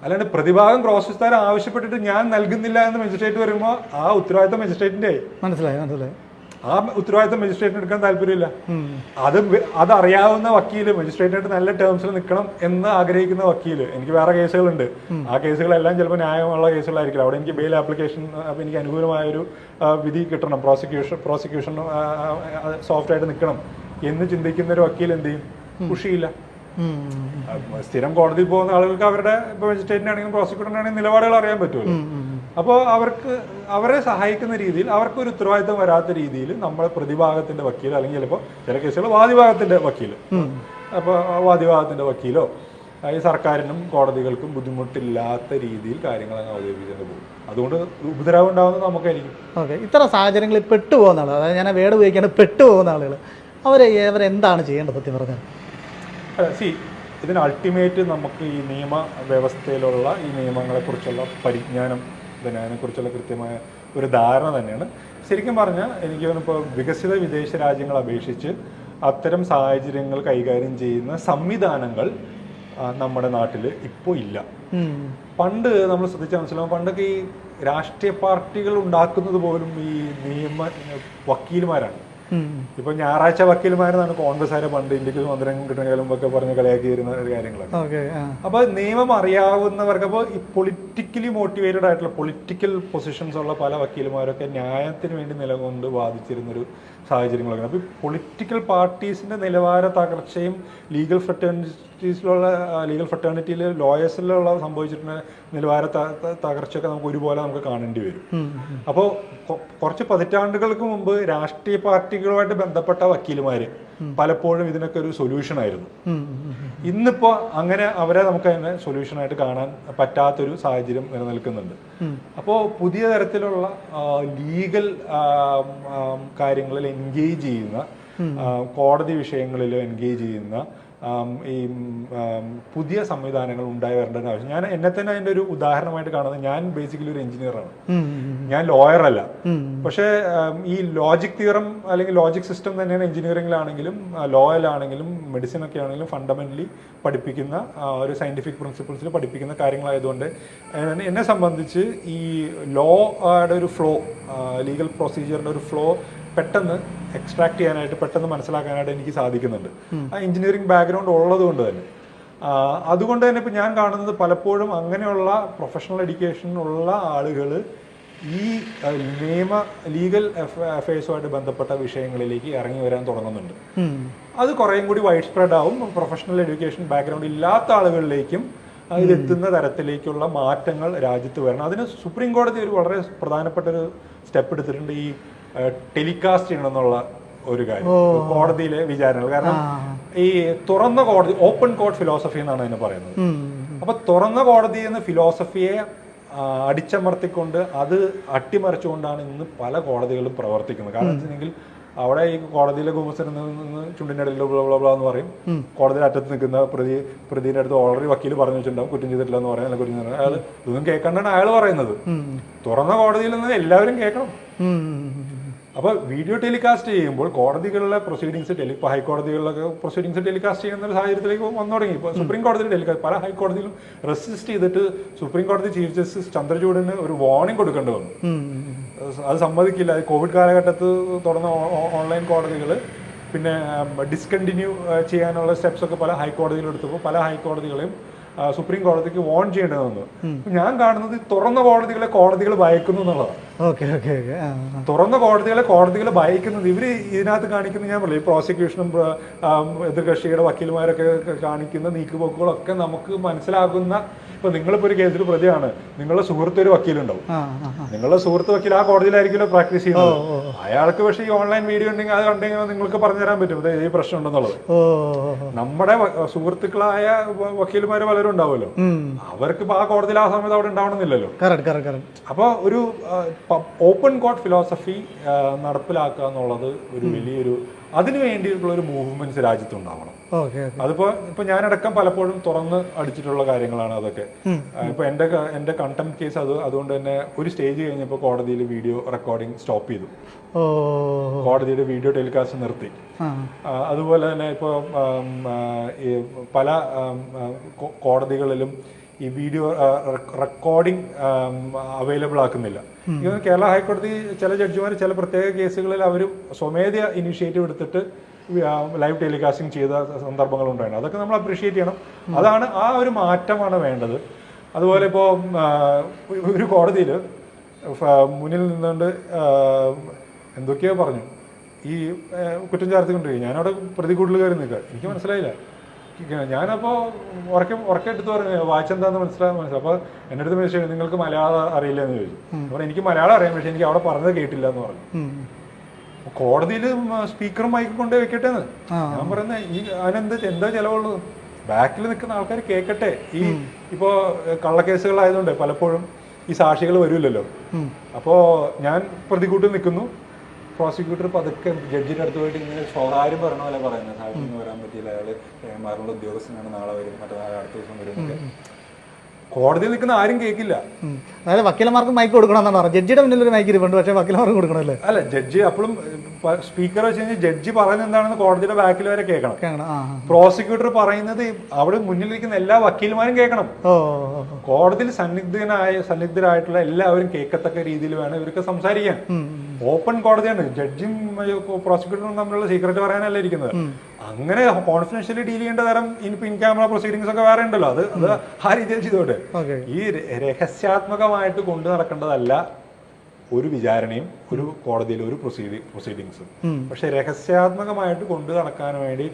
അല്ലാണ്ട് പ്രതിഭാഗം ക്രോസ് വിസ്താരം ആവശ്യപ്പെട്ടിട്ട് ഞാൻ നൽകുന്നില്ല എന്ന് മജിസ്ട്രേറ്റ് വരുമ്പോൾ ആ ഉത്തരവാദിത്തം മജിസ്ട്രേറ്റിന്റെ മനസ്സിലായി. ആ ഉത്തരവാദിത്തം മജിസ്ട്രേറ്റിന് എടുക്കാൻ താല്പര്യമില്ല. അതറിയാവുന്ന വക്കീല്, മജിസ്ട്രേറ്റിനായിട്ട് നല്ല ടേംസിൽ നിൽക്കണം എന്ന് ആഗ്രഹിക്കുന്ന വക്കീല്, എനിക്ക് വേറെ കേസുകളുണ്ട്, ആ കേസുകളെല്ലാം ചിലപ്പോൾ ന്യായമുള്ള കേസുകളായിരിക്കില്ല, അവിടെ എനിക്ക് ബെയിൽ ആപ്ലിക്കേഷൻ എനിക്ക് അനുകൂലമായൊരു വിധി കിട്ടണം, പ്രോസിക്യൂഷൻ സോഫ്റ്റ് ആയിട്ട് നിൽക്കണം എന്ന് ചിന്തിക്കുന്ന ഒരു വക്കീൽ എന്ത് ചെയ്യും? ഖുഷിയില്ല. സ്ഥിരം കോടതിയിൽ പോകുന്ന ആളുകൾക്ക് അവരുടെ ഇപ്പൊ മജിസ്ട്രേറ്റിനാണെങ്കിലും പ്രോസിക്യൂട്ടറിനാണെങ്കിലും നിലപാടുകൾ അറിയാൻ പറ്റുമല്ലോ. അപ്പോൾ അവരെ സഹായിക്കുന്ന രീതിയിൽ, അവർക്കൊരു ഉത്തരവാദിത്തം വരാത്ത രീതിയിൽ നമ്മൾ പ്രതിഭാഗത്തിന്റെ വക്കീൽ, അല്ലെങ്കിൽ ചിലപ്പോൾ ചില കേസുകൾ വാദിഭാഗത്തിന്റെ വക്കീൽ, അപ്പോൾ വാദിഭാഗത്തിന്റെ വക്കീലോ ഈ സർക്കാരിനും കോടതികൾക്കും ബുദ്ധിമുട്ടില്ലാത്ത രീതിയിൽ കാര്യങ്ങൾ അങ്ങ് അവതരിപ്പിച്ചു പോകും. അതുകൊണ്ട് ഉപദ്രവം ഉണ്ടാകുന്നത് നമുക്കായിരിക്കും. ഓക്കെ, ഇത്തരം സാഹചര്യങ്ങളിൽ പെട്ടുപോകുന്ന ആളുകൾ, അതായത് ഞാൻ വേട് ഉപയോഗിക്കാണ്ട് പെട്ടുപോകുന്ന ആളുകൾ അവരെന്താണ് ചെയ്യേണ്ടത്? സത്യം പറഞ്ഞാൽ ഇതിന് അൾട്ടിമേറ്റ് നമുക്ക് ഈ നിയമ വ്യവസ്ഥയിലുള്ള ഈ നിയമങ്ങളെക്കുറിച്ചുള്ള പരിജ്ഞാനം, ഇതിനെക്കുറിച്ചുള്ള കൃത്യമായ ഒരു ധാരണ തന്നെയാണ്. ശരിക്കും പറഞ്ഞാൽ എനിക്ക് തോന്നുന്നു ഇപ്പോൾ വികസിത വിദേശ രാജ്യങ്ങളെ അപേക്ഷിച്ച് അത്തരം സാഹചര്യങ്ങൾ കൈകാര്യം ചെയ്യുന്ന സംവിധാനങ്ങൾ നമ്മുടെ നാട്ടിൽ ഇപ്പോൾ ഇല്ല. പണ്ട് നമ്മൾ ശ്രദ്ധിച്ചാൽ മനസ്സിലാവും, പണ്ടൊക്കെ ഈ രാഷ്ട്രീയ പാർട്ടികൾ ഉണ്ടാക്കുന്നത് പോലും ഈ വക്കീൽമാരാണ്. ഇപ്പൊ ഞായറാഴ്ച വക്കീൽമാരെന്നാണ് കോൺഗ്രസ്സുകാരെ പണ്ട് ഇന്ത്യക്ക് സ്വാതന്ത്ര്യം കിട്ടുന്നതിലും ഒക്കെ പറഞ്ഞ് കളിയാക്കി വരുന്ന ഒരു കാര്യങ്ങളാണ്. അപ്പൊ നിയമം അറിയാവുന്നവർക്ക്, അപ്പോൾ ഈ പൊളിറ്റിക്കലി മോട്ടിവേറ്റഡ് ആയിട്ടുള്ള പൊളിറ്റിക്കൽ പൊസിഷൻസ് ഉള്ള പല വക്കീൽമാരൊക്കെ ന്യായത്തിന് വേണ്ടി നിലകൊണ്ട് വാദിച്ചിരുന്നൊരു സാഹചര്യങ്ങളൊക്കെ. അപ്പോൾ ഈ പൊളിറ്റിക്കൽ പാർട്ടീസിന്റെ നിലവാര തകർച്ചയും ലീഗൽ ഫ്രട്ടേണിറ്റിയിൽ ലോയേഴ്സിലുള്ള സംഭവിച്ചിട്ടുള്ള നിലവാര തകർച്ചയൊക്കെ നമുക്ക് ഒരുപോലെ നമുക്ക് കാണേണ്ടി വരും. അപ്പോൾ കുറച്ച് പതിറ്റാണ്ടുകൾക്ക് മുമ്പ് രാഷ്ട്രീയ പാർട്ടികളുമായിട്ട് ബന്ധപ്പെട്ട വക്കീലുമാര് പലപ്പോഴും ഇതിനൊക്കെ ഒരു സൊല്യൂഷൻ ആയിരുന്നു. ഇന്നിപ്പോ അങ്ങനെ അവരെ നമുക്ക് തന്നെ സൊല്യൂഷനായിട്ട് കാണാൻ പറ്റാത്തൊരു സാഹചര്യം നിലനിൽക്കുന്നുണ്ട്. അപ്പോൾ പുതിയ തരത്തിലുള്ള ലീഗൽ കാര്യങ്ങളിൽ എൻഗേജ് ചെയ്യുന്ന, കോടതി വിഷയങ്ങളിൽ എൻഗേജ് ചെയ്യുന്ന ഈ പുതിയ സംവിധാനങ്ങൾ ഉണ്ടായി വരേണ്ട ആവശ്യം. ഞാൻ എന്നെ തന്നെ അതിന്റെ ഒരു ഉദാഹരണമായിട്ട് കാണുന്നത്, ഞാൻ ബേസിക്കലി ഒരു എഞ്ചിനീയറാണ്, ഞാൻ ലോയർ അല്ല. പക്ഷേ ഈ ലോജിക് തിയറം അല്ലെങ്കിൽ ലോജിക് സിസ്റ്റം തന്നെയാണ് എഞ്ചിനീയറിംഗിലാണെങ്കിലും ലോയിലാണെങ്കിലും മെഡിസിൻ ഒക്കെ ആണെങ്കിലും ഫണ്ടമെന്റലി പഠിപ്പിക്കുന്ന ഒരു സയന്റിഫിക് പ്രിൻസിപ്പിൾസിൽ പഠിപ്പിക്കുന്ന കാര്യങ്ങളായതുകൊണ്ട് എന്നെ സംബന്ധിച്ച് ഈ ലോയുടെ ഒരു ഫ്ലോ, ലീഗൽ പ്രൊസീജിയറിന്റെ ഒരു ഫ്ലോ പെട്ടെന്ന് എക്സ്ട്രാക്ട് ചെയ്യാനായിട്ട്, പെട്ടെന്ന് മനസ്സിലാക്കാനായിട്ട് എനിക്ക് സാധിക്കുന്നുണ്ട്. ആ എഞ്ചിനീയറിംഗ് ബാക്ക്ഗ്രൗണ്ട് ഉള്ളത് കൊണ്ട് തന്നെ. അതുകൊണ്ട് തന്നെ ഇപ്പം ഞാൻ കാണുന്നത് പലപ്പോഴും അങ്ങനെയുള്ള പ്രൊഫഷണൽ എഡ്യൂക്കേഷൻ ഉള്ള ആളുകൾ ഈ ലീഗൽ അഫയേഴ്സുമായിട്ട് ബന്ധപ്പെട്ട വിഷയങ്ങളിലേക്ക് ഇറങ്ങി വരാൻ തുടങ്ങുന്നുണ്ട്. അത് കുറേയും കൂടി വൈഡ് സ്പ്രെഡ് ആവും. പ്രൊഫഷണൽ എഡ്യൂക്കേഷൻ ബാക്ക്ഗ്രൗണ്ട് ഇല്ലാത്ത ആളുകളിലേക്കും ഇതെത്തുന്ന തരത്തിലേക്കുള്ള മാറ്റങ്ങൾ രാജ്യത്ത് വരണം. അതിന് സുപ്രീം കോടതി ഒരു വളരെ പ്രധാനപ്പെട്ട ഒരു സ്റ്റെപ്പ് എടുത്തിട്ടുണ്ട്, ഈ ടെലികാസ്റ്റ് ചെയ്യണമെന്നുള്ള ഒരു കാര്യം കോടതിയിലെ വിചാരണകൾ. കാരണം ഈ തുറന്ന കോടതി, ഓപ്പൺ കോർട്ട് ഫിലോസഫി എന്നാണ് അതിന് പറയുന്നത്. അപ്പൊ തുറന്ന കോടതി എന്ന ഫിലോസഫിയെ അടിച്ചമർത്തിക്കൊണ്ട് അത് അട്ടിമറിച്ചുകൊണ്ടാണ് ഇന്ന് പല കോടതികളും പ്രവർത്തിക്കുന്നത്. കാരണം വെച്ചിട്ടുണ്ടെങ്കിൽ അവിടെ ഈ കോടതിയിലെ ഗുമസ്തനിൽ നിന്ന് ചുണ്ടിനടലിൽ എന്ന് പറയും, കോടതിയുടെ അറ്റത്ത് നിൽക്കുന്ന പ്രതിയുടെ അടുത്ത് ഓൾറെഡി വക്കീൽ പറഞ്ഞു വെച്ചിട്ടുണ്ടാവും കുറ്റം ചെയ്തിട്ടില്ല എന്ന് പറയാൻ, കുറ്റം ചെയ്തിട്ടുണ്ട്, അയാൾ ഇതൊന്നും കേൾക്കാണ്ടാണ് അയാൾ പറയുന്നത്. തുറന്ന കോടതിയിൽ നിന്ന് എല്ലാവരും കേൾക്കണം. അപ്പോൾ വീഡിയോ ടെലികാസ്റ്റ് ചെയ്യുമ്പോൾ കോടതികളിലെ പ്രൊസീഡിങ്സ് ഇപ്പോൾ ഹൈക്കോടതികളിലൊക്കെ പ്രൊസീഡിങ്സ് ടെലികാസ്റ്റ് ചെയ്യുന്ന ഒരു സാഹചര്യത്തിലേക്ക് വന്നു തുടങ്ങി. ഇപ്പോൾ സുപ്രീം കോടതിയിൽ ടെലികാസ്റ്റ് പല ഹൈക്കോടതിയിലും റെസിസ്റ്റ് ചെയ്തിട്ട് സുപ്രീം കോടതി ചീഫ് ജസ്റ്റിസ് ചന്ദ്രചൂഡിന് ഒരു വാർണിംഗ് കൊടുക്കേണ്ടി വന്നു. അത് സമ്മതിക്കില്ല. കോവിഡ് കാലഘട്ടത്ത് തുറന്ന ഓൺലൈൻ കോടതികൾ പിന്നെ ഡിസ്കണ്ടിന്യൂ ചെയ്യാനുള്ള സ്റ്റെപ്സ് ഒക്കെ പല ഹൈക്കോടതികളും എടുത്തപ്പോൾ പല ഹൈക്കോടതികളെയും സുപ്രീം കോടതിക്ക് വാൺ ചെയ്യേണ്ടത് വന്നു. ഞാൻ കാണുന്നത് തുറന്ന കോടതികൾ ഭയക്കുന്നു എന്നുള്ളതാണ്. തുറന്ന കോടതികൾ ഭയക്കുന്നത് ഇവര് ഇതിനകത്ത് കാണിക്കുന്ന, ഞാൻ പറയും, പ്രോസിക്യൂഷനും എതിർകക്ഷിയുടെ വക്കീൽമാരൊക്കെ കാണിക്കുന്ന നീക്കുപോക്കുകളൊക്കെ നമുക്ക് മനസ്സിലാകുന്ന. ഇപ്പൊ നിങ്ങളിപ്പോ ഒരു കേസിൽ പ്രതിയാണ്, നിങ്ങളുടെ സുഹൃത്ത് ഒരു വക്കീലുണ്ടാവും, നിങ്ങളുടെ സുഹൃത്ത് വക്കീൽ ആ കോടതിയിലായിരിക്കുമല്ലോ പ്രാക്ടീസ് ചെയ്യുന്നത്. അയാൾക്ക് പക്ഷേ ഈ ഓൺലൈൻ വീഡിയോ ഉണ്ടെങ്കിൽ അത് കണ്ടെങ്കിൽ നിങ്ങൾക്ക് പറഞ്ഞു തരാൻ പറ്റും ഈ പ്രശ്നം ഉണ്ടെന്നുള്ളത്. നമ്മുടെ സുഹൃത്തുക്കളായ വക്കീൽമാർ പലരും ഉണ്ടാവുമല്ലോ, അവർക്ക് ഇപ്പൊ ആ കോടതിയിൽ ആ സമയത്ത് അവിടെ ഉണ്ടാവണമെന്നില്ലല്ലോ. അപ്പൊ ഒരു ഓപ്പൺ കോർട്ട് ഫിലോസഫി നടപ്പിലാക്കുക എന്നുള്ളത് ഒരു വലിയൊരു, അതിനു വേണ്ടിയിട്ടുള്ള ഒരു മൂവ്മെന്റ്സ് രാജ്യത്തുണ്ടാവണം. ഇപ്പൊ ഞാനടക്കം പലപ്പോഴും തുറന്ന് അടിച്ചിട്ടുള്ള കാര്യങ്ങളാണ് അതൊക്കെ. ഇപ്പൊ എന്റെ കണ്ടംപ്റ്റ് കേസ് അതുകൊണ്ട് തന്നെ ഒരു സ്റ്റേജ് കഴിഞ്ഞപ്പോൾ കോടതിയിൽ വീഡിയോ റെക്കോർഡിംഗ് സ്റ്റോപ്പ് ചെയ്തു, കോടതിയുടെ വീഡിയോ ടെലികാസ്റ്റ് നിർത്തി. അതുപോലെ തന്നെ ഇപ്പോൾ പല കോടതികളിലും ഈ വീഡിയോ റെക്കോർഡിംഗ് അവൈലബിൾ ആക്കുന്നില്ല. കേരള ഹൈക്കോടതി ചില ജഡ്ജിമാർ ചില പ്രത്യേക കേസുകളിൽ അവർ സ്വമേധയാ ഇനിഷ്യേറ്റീവ് എടുത്തിട്ട് ലൈവ് ടെലികാസ്റ്റിംഗ് ചെയ്ത സന്ദർഭങ്ങൾ ഉണ്ടായിരുന്നു. അതൊക്കെ നമ്മൾ അപ്രീഷിയേറ്റ് ചെയ്യണം. അതാണ് ആ ഒരു മാറ്റമാണ് വേണ്ടത്. അതുപോലെ ഇപ്പോൾ ഒരു കോടതിയിൽ മുന്നിൽ നിന്നുകൊണ്ട് എന്തൊക്കെയോ പറഞ്ഞു, ഈ കുറ്റം ചേർത്തുകൊണ്ടിരിക്കും. ഞാനവിടെ പ്രതികൂട്ടിൽ കയറി നിൽക്കുക, എനിക്ക് മനസ്സിലായില്ല. ഞാനപ്പോൾ ഉറക്കെടുത്ത് പറഞ്ഞു വായിച്ചെന്താന്ന് മനസ്സിലായി. അപ്പോൾ എൻ്റെ അടുത്ത് ചോദിച്ചു നിങ്ങൾക്ക് മലയാളം അറിയില്ല എന്ന് ചോദിച്ചു. അപ്പോൾ എനിക്ക് മലയാളം അറിയാം, പക്ഷെ എനിക്ക് അവിടെ പറഞ്ഞത് കേട്ടില്ല എന്ന് പറഞ്ഞു. കോടതിയിൽ സ്പീക്കറും മൈക്കും കൊണ്ടേ വെക്കട്ടെന്ന് ഞാൻ പറയുന്നത്. ഈ എന്താ ചിലവുള്ളത്? ബാക്കിൽ നിൽക്കുന്ന ആൾക്കാർ കേൾക്കട്ടെ. ഈ ഇപ്പോൾ കള്ളക്കേസുകളായതുകൊണ്ട് പലപ്പോഴും ഈ സാക്ഷികൾ വരില്ലല്ലോ. അപ്പോൾ ഞാൻ പ്രതികൂട്ടിൽ നിൽക്കുന്നു, പ്രോസിക്യൂട്ടർ പതുക്കെ ജഡ്ജിന്റെ അടുത്ത് പോയിട്ട് ഇങ്ങനെ സ്വകാര്യം പറഞ്ഞ പോലെ പറയുന്നത്, സാക്ഷിന്ന് വരാൻ പറ്റിയില്ല, അയാള് മാറുള്ള ഉദ്യോഗസ്ഥനാണ്, നാളെ വരും, മറ്റന്നാൾ അടുത്ത ദിവസം വരും എന്നൊക്കെ. കോടതിയിൽ നിൽക്കുന്ന ആരും കേൾക്കില്ല. അതായത് വക്കീലന്മാർക്ക് മൈക്ക് കൊടുക്കണമെന്നാണ് പറഞ്ഞത്. ജഡ്ജിയുടെ മുന്നിൽ ഒരു മൈക്ക് ഇരിപ്പുണ്ട്, പക്ഷേ വക്കീലന്മാർക്ക് കൊടുക്കണമല്ലേ? അല്ല, ജഡ്ജി അപ്പോഴും സ്പീക്കർ വെച്ച് കഴിഞ്ഞാൽ ജഡ്ജി പറയുന്നത് എന്താണെന്ന് കോടതിയുടെ ബാക്കിൽ വരെ കേൾക്കണം. പ്രോസിക്യൂട്ടർ പറയുന്നത് അവിടെ മുന്നിലിരിക്കുന്ന എല്ലാ വക്കീൽമാരും കേൾക്കണം. കോടതിയിൽ സന്നിഗ്ധരായിട്ടുള്ള എല്ലാവരും കേൾക്കത്തക്ക രീതിയിൽ വേണം ഇവർക്ക് സംസാരിക്കാൻ. ഓപ്പൺ കോടതിയാണ്, ജഡ്ജിയും പ്രോസിക്യൂട്ടറും തമ്മിലുള്ള സീക്രട്ട് പറയാനല്ല ഇരിക്കുന്നത്. അങ്ങനെ കോൺഫിഡൻഷ്യലി ഡീൽ ചെയ്യേണ്ട തരം ഇൻ ക്യാമറ പ്രൊസീഡിങ്സ് ഒക്കെ വേറെ ഉണ്ടല്ലോ. അത് ആ രീതിയിൽ ചെയ്തോട്ടെ. ഈ രഹസ്യാത്മകമായിട്ട് കൊണ്ടു നടക്കേണ്ടതല്ല ഒരു വിചാരണയും ഒരു കോടതിയിൽ ഒരു പ്രൊസീഡിങ്സും. പക്ഷെ രഹസ്യാത്മകമായിട്ട് കൊണ്ടു നടക്കാൻ വേണ്ടി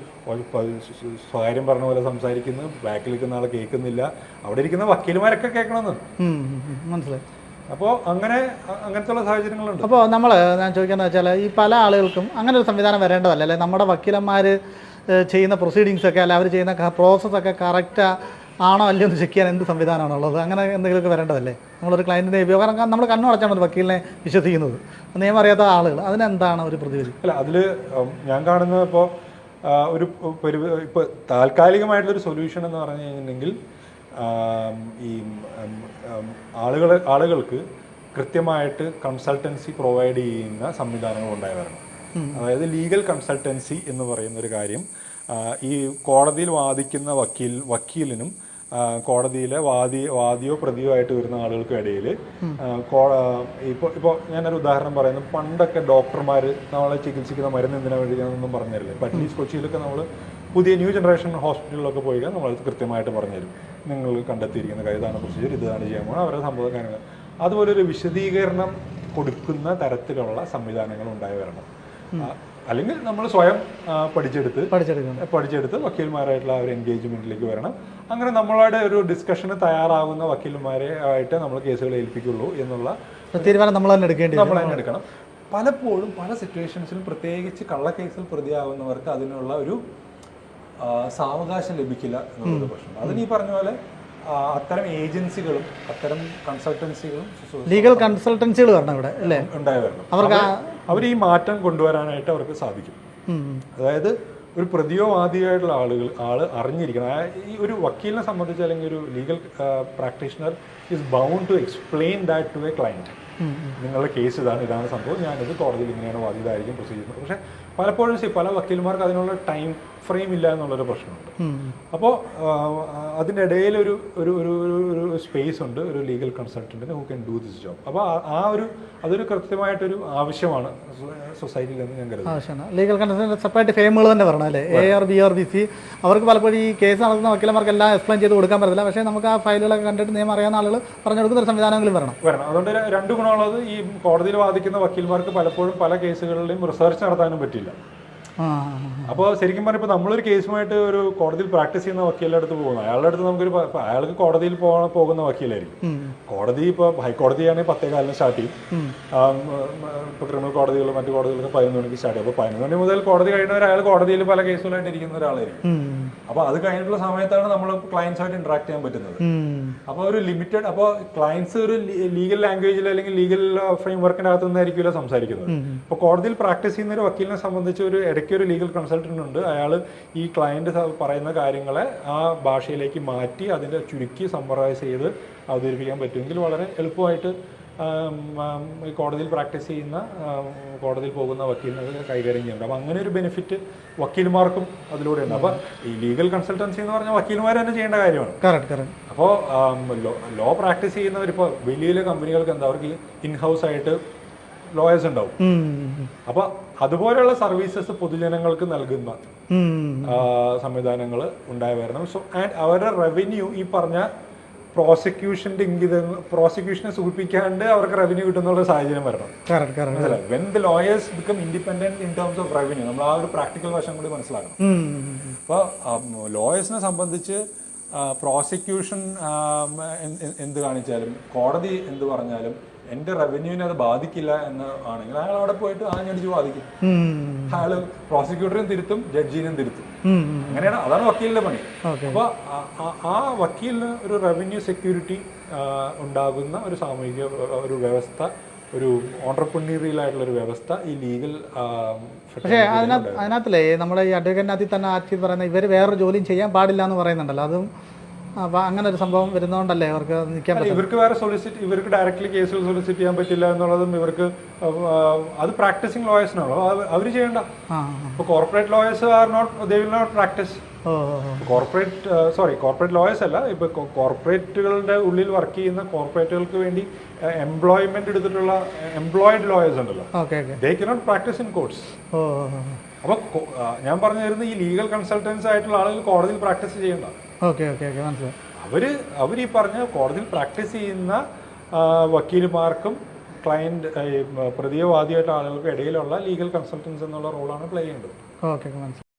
സ്വകാര്യം പറഞ്ഞ പോലെ സംസാരിക്കുന്നു, ബാക്കിൽ നിൽക്കുന്ന ആളെ കേൾക്കുന്നില്ല, അവിടെ ഇരിക്കുന്ന വക്കീൽമാരൊക്കെ കേൾക്കണമെന്ന് മനസ്സിലായി. അപ്പോൾ അങ്ങനത്തെ സാഹചര്യങ്ങളുണ്ട്. അപ്പോൾ ഞാൻ ചോദിക്കുന്നത് വെച്ചാൽ ഈ പല ആളുകൾക്കും അങ്ങനെ ഒരു സംവിധാനം വരേണ്ടതല്ല അല്ലേ? നമ്മുടെ വക്കീലന്മാർ ചെയ്യുന്ന പ്രൊസീഡിങ്സൊക്കെ അല്ല അവർ ചെയ്യുന്ന പ്രോസസ്സൊക്കെ കറക്റ്റ് ആണോ അല്ലയോ എന്ന് ചെക്ക് ചെയ്യാൻ എന്ത് സംവിധാനമാണുള്ളത്? അങ്ങനെ എന്തെങ്കിലുമൊക്കെ വരേണ്ടതല്ലേ? നമ്മളൊരു ക്ലയൻറ്റിനെ കാരണം നമ്മൾ കണ്ണുടച്ചാണ് ഒരു വക്കീലിനെ വിശ്വസിക്കുന്നത്, നിയമം അറിയാത്ത ആളുകൾ. അതിനെന്താണ് ഒരു പ്രതിവിധി? അല്ല, അതിൽ ഞാൻ കാണുന്നത് ഇപ്പോൾ ഇപ്പോൾ താൽക്കാലികമായിട്ടുള്ളൊരു സൊല്യൂഷൻ എന്ന് പറഞ്ഞു കഴിഞ്ഞിട്ടുണ്ടെങ്കിൽ ഈ ആളുകൾക്ക് കൃത്യമായിട്ട് കൺസൾട്ടൻസി പ്രൊവൈഡ് ചെയ്യുന്ന സംവിധാനങ്ങൾ ഉണ്ടായി വരണം. അതായത് ലീഗൽ കൺസൾട്ടൻസി എന്ന് പറയുന്ന ഒരു കാര്യം ഈ കോടതിയിൽ വാദിക്കുന്ന വക്കീലിനും കോടതിയിലെ വാദിയോ പ്രതിയോ ആയിട്ട് വരുന്ന ആളുകൾക്കും ഇടയിൽ ഇപ്പോൾ ഞാനൊരു ഉദാഹരണം പറയുന്നു. പണ്ടൊക്കെ ഡോക്ടർമാർ നമ്മളെ ചികിത്സിക്കുന്ന മരുന്ന് എന്തിനാ വേണ്ടി ഞാനൊന്നും പറഞ്ഞുതരില്ല. ഇപ്പം അറ്റ്ലീസ്റ്റ് കൊച്ചിയിലൊക്കെ നമ്മൾ പുതിയ ന്യൂ ജനറേഷൻ ഹോസ്പിറ്റലിലൊക്കെ പോയി നമ്മൾ കൃത്യമായിട്ട് പറഞ്ഞുതരും, നിങ്ങൾ കണ്ടെത്തിയിരിക്കുന്ന ഇതാണ് പ്രൊസീജിയർ, ഇതാണ് ചെയ്യാൻ പോകുന്നത്, അവരുടെ സംഭവ കാര്യങ്ങൾ. അതുപോലെ ഒരു വിശദീകരണം കൊടുക്കുന്ന തരത്തിലുള്ള സംവിധാനങ്ങൾ ഉണ്ടായി വരണം. അല്ലെങ്കിൽ നമ്മൾ സ്വയം പഠിച്ചെടുത്ത് വക്കീൽമാരായിട്ടുള്ള ഒരു എൻഗേജ്മെന്റിലേക്ക് വരണം. അങ്ങനെ നമ്മളുടെ ഒരു ഡിസ്കഷന് തയ്യാറാകുന്ന വക്കീൽമാരെ ആയിട്ട് നമ്മൾ കേസുകൾ ഏൽപ്പിക്കുള്ളൂ എന്നുള്ള തീരുമാനം നമ്മൾ തന്നെ എടുക്കണം. പലപ്പോഴും പല സിറ്റുവേഷൻസിലും പ്രത്യേകിച്ച് കള്ളക്കേസിൽ പ്രതിയാകുന്നവർക്ക് അതിനുള്ള ഒരു സാവകാശം ലഭിക്കില്ല എന്നുള്ളത് പ്രശ്നം. അതിന് ഈ പറഞ്ഞ പോലെ അത്തരം ഏജൻസികളും അത്തരം കൺസൾട്ടൻസികളും ലീഗൽ കൺസൾട്ടൻസികൾ വരണം ഇവിടെ അല്ലേ ഉണ്ടായി വരണം. അവർ ഈ മാറ്റം കൊണ്ടുവരാനായിട്ട് അവർക്ക് സാധിക്കും. അതായത് ഒരു പ്രതിയോ വാദിയായിട്ടുള്ള ആള് അറിഞ്ഞിരിക്കണം. ഈ ഒരു വക്കീലിനെ സംബന്ധിച്ച് അല്ലെങ്കിൽ ഒരു legal practitioner is bound to explain that to a client. നിങ്ങളുടെ കേസ് ഇതാണ് സംഭവം, ഞാനിത് കോടതിയിൽ ഇങ്ങനെയാണ് വാദിതായിരിക്കും പ്രൊസീജിയർ. പക്ഷേ പലപ്പോഴും പല വക്കീൽമാർക്ക് അതിനുള്ള ടൈം ഫ്രെയിം ഇല്ല എന്നുള്ളൊരു പ്രശ്നമുണ്ട്. അപ്പോൾ അതിൻ്റെ ഇടയിൽ ഒരു ഒരു ഒരു സ്പേസ് ഉണ്ട് ഒരു ലീഗൽ കൺസൾട്ടൻറ്റിന് who can do this job. അപ്പോൾ അതൊരു കൃത്യമായിട്ടൊരു ആവശ്യമാണ് സൊസൈറ്റിയിൽ എന്ന് ഞാൻ കരുതുന്നു. ആവശ്യമാണ്. ലീഗൽ കൺസൾട്ടൻറ്റ് സെപ്പറേറ്റ് ഫെയിമുകൾ തന്നെ പറയണം അല്ലേ, AR BR BC. അവർക്ക് പലപ്പോഴും ഈ കേസ് നടത്തുന്ന വക്കീലമാർക്ക് എല്ലാം എക്സ്പ്ലെയിൻ ചെയ്ത് കൊടുക്കാൻ പറ്റില്ല. പക്ഷേ നമുക്ക് ആ ഫയലുകളൊക്കെ കണ്ടിട്ട് നിയമം അറിയാവുന്ന ആളുകൾ പറഞ്ഞു കൊടുക്കുന്ന ഒരു സംവിധാനങ്ങളും വരണം. അതുകൊണ്ട് രണ്ട് ഗുണമുള്ളത്, ഈ കോടതിയിൽ വാദിക്കുന്ന വക്കീൽമാർക്ക് പലപ്പോഴും പല കേസുകളിലും റിസർച്ച് നടത്താനും പറ്റില്ല. അപ്പോൾ ശരിക്കും പറഞ്ഞാൽ ഇപ്പോൾ നമ്മളൊരു കേസുമായിട്ട് ഒരു കോടതിയിൽ പ്രാക്ടീസ് ചെയ്യുന്ന വക്കീലിൻ്റെ അടുത്ത് പോകുന്നു, അയാളുടെ അടുത്ത് അയാൾക്ക് കോടതിയിൽ പോകുന്ന വക്കീലായിരിക്കും. കോടതി ഇപ്പോൾ ഹൈക്കോടതിയാണെങ്കിൽ 10:15 സ്റ്റാർട്ട് ചെയ്യും. ഇപ്പോൾ ക്രിമിനൽ കോടതികൾ മറ്റു കോടതികളൊക്കെ 11 മണിക്ക് സ്റ്റാർട്ട് ചെയ്യും. അപ്പോൾ 11 മണി മുതൽ കോടതി കഴിയുന്നവർ അയാൾ കോടതിയിൽ പല കേസുകളായിട്ട് ഇരിക്കുന്ന ഒരാളായിരിക്കും. അപ്പോൾ അത് കഴിഞ്ഞിട്ടുള്ള സമയത്താണ് നമ്മൾ ക്ലയൻസുമായിട്ട് ഇന്ററാക്ട് ചെയ്യാൻ പറ്റുന്നത്. അപ്പോൾ ഒരു ലിമിറ്റഡ്, അപ്പോൾ ക്ലയൻസ് ഒരു ലീഗൽ ലാംഗ്വേജിൽ അല്ലെങ്കിൽ ലീഗൽ ഫ്രെയിം വർക്കിൻ്റെ അകത്തു നിന്നായിരിക്കില്ല സംസാരിക്കുന്നത്. അപ്പോൾ കോടതിയിൽ പ്രാക്ടീസ് ചെയ്യുന്ന ഒരു വക്കീലിനെ സംബന്ധിച്ച് ഒരു ലീഗൽ കൺസൾട്ടന്റ് ഉണ്ട്, അയാൾ ഈ ക്ലയന്റ് പറയുന്ന കാര്യങ്ങളെ ആ ഭാഷയിലേക്ക് മാറ്റി അതിൻ്റെ ചുരുക്കി സമ്മറൈസ് ചെയ്ത് അവതരിപ്പിക്കാൻ പറ്റുമെങ്കിൽ വളരെ എളുപ്പമായിട്ട് ഈ കോടതിയിൽ പ്രാക്ടീസ് ചെയ്യുന്ന കോടതിയിൽ പോകുന്ന വക്കീലിനെ കൈകാര്യം ചെയ്യാൻ പറ്റും. അപ്പോൾ അങ്ങനെ ഒരു ബെനിഫിറ്റ് വക്കീൽമാർക്കും അതിലൂടെ ഉണ്ട്. അപ്പോൾ ഈ ലീഗൽ കൺസൾട്ടൻസി എന്ന് പറഞ്ഞാൽ വക്കീൽമാർ തന്നെ ചെയ്യേണ്ട കാര്യമാണ്. അപ്പോൾ ലോ പ്രാക്ടീസ് ചെയ്യുന്നവർ ഇപ്പോൾ വലിയ കമ്പനികൾക്ക് എന്താ, അവർക്ക് ഇൻഹൗസ് ആയിട്ട് ലോയേഴ്സ് ഉണ്ടാവും. അപ്പൊ അതുപോലെയുള്ള സർവീസസ് പൊതുജനങ്ങൾക്ക് നൽകുന്ന സംവിധാനങ്ങൾ ഉണ്ടായി വരണം. സോ ആൻഡ് അവരുടെ റവന്യൂ ഈ പറഞ്ഞ പ്രോസിക്യൂഷനെ സൂചിപ്പിക്കാണ്ട് അവർക്ക് റവന്യൂ കിട്ടുന്ന സാഹചര്യം വരണം. When the lawyers become independent in terms of revenue, നമ്മൾ ആ ഒരു പ്രാക്ടിക്കൽ വശം കൂടി മനസ്സിലാക്കണം. അപ്പോൾ ലോയേഴ്സിനെ സംബന്ധിച്ച് പ്രോസിക്യൂഷൻ എന്ത് കാണിച്ചാലും കോടതി എന്ത് പറഞ്ഞാലും എന്റെ റവന്യൂവിനെ അത് ബാധിക്കില്ല എന്ന് ആണെങ്കിൽ അയാൾ അവിടെ പോയിട്ട് ആഞ്ഞടിച്ച് ബാധിക്കും. അയാള് പ്രോസിക്യൂട്ടറിനും തിരുത്തും, ജഡ്ജിനും തിരുത്തും. അങ്ങനെയാണ്, അതാണ് വക്കീലിന്റെ പണി. അപ്പൊ ആ വക്കീലിന് ഒരു റവന്യൂ സെക്യൂരിറ്റി ഉണ്ടാകുന്ന ഒരു സാമൂഹിക ഒരു വ്യവസ്ഥ, ഒരു ഓണ്ടർപ്രന്യൂറിയൽ ആയിട്ടുള്ള ഒരു വ്യവസ്ഥ ഈ ലീഗൽ. പക്ഷേ അതിനകത്തില്ലേ നമ്മുടെ ഈ അഡ്വക്കേറ്റിനകത്തിൽ തന്നെ ആക്ച്വലി പറയുന്നത് ഇവർ വേറൊരു ജോലിയും ചെയ്യാൻ പാടില്ല എന്ന് പറയുന്നുണ്ടല്ലോ. അതും അപ്പോൾ അങ്ങനെ ഒരു സംഭവം വരുന്നതുകൊണ്ടല്ലേ അവർക്ക് നിൽക്കാൻ പറ്റില്ല. ഇവർക്ക് വേറെ ഇവർക്ക് ഡയറക്റ്റ്ലി കേസുകൾ സൊളിസിറ്റ് ചെയ്യാൻ പറ്റില്ല എന്നുള്ളതും ഇവർക്ക് അത് പ്രാക്ടീസിങ് ലോയേഴ്സിനാണോ അവർ ചെയ്യേണ്ട. ഇപ്പോൾ corporate lawyers are not, they will not practise. Corporate lawyers അല്ല, ഇപ്പോൾ കോർപ്പറേറ്റുകളുടെ ഉള്ളിൽ വർക്ക് ചെയ്യുന്ന കോർപ്പറേറ്റുകൾക്ക് വേണ്ടി എംപ്ലോയ്മെന്റ് എടുത്തിട്ടുള്ള എംപ്ലോയിഡ് ലോയേഴ്സ് ഉണ്ടല്ലോ, ദേ കനോട്ട് പ്രാക്ടീസ് ഇൻ കോർട്ട്സ്. അപ്പോൾ ഞാൻ പറഞ്ഞു തരുന്ന ഈ ലീഗൽ കൺസൾട്ടൻസ് ആയിട്ടുള്ള ആളുകൾ കോടതിയിൽ പ്രാക്ടീസ് ചെയ്യേണ്ട. അവർ ഈ പറഞ്ഞ കോടതിയിൽ പ്രാക്ടീസ് ചെയ്യുന്ന വക്കീലുമാർക്കും ക്ലയന്റ് പ്രതിയവാദിയായിട്ട് ആളുകൾക്കും ഇടയിലുള്ള ലീഗൽ കൺസൾട്ടൻസ് എന്നുള്ള റോളാണ് പ്ലേ ചെയ്യേണ്ടത്.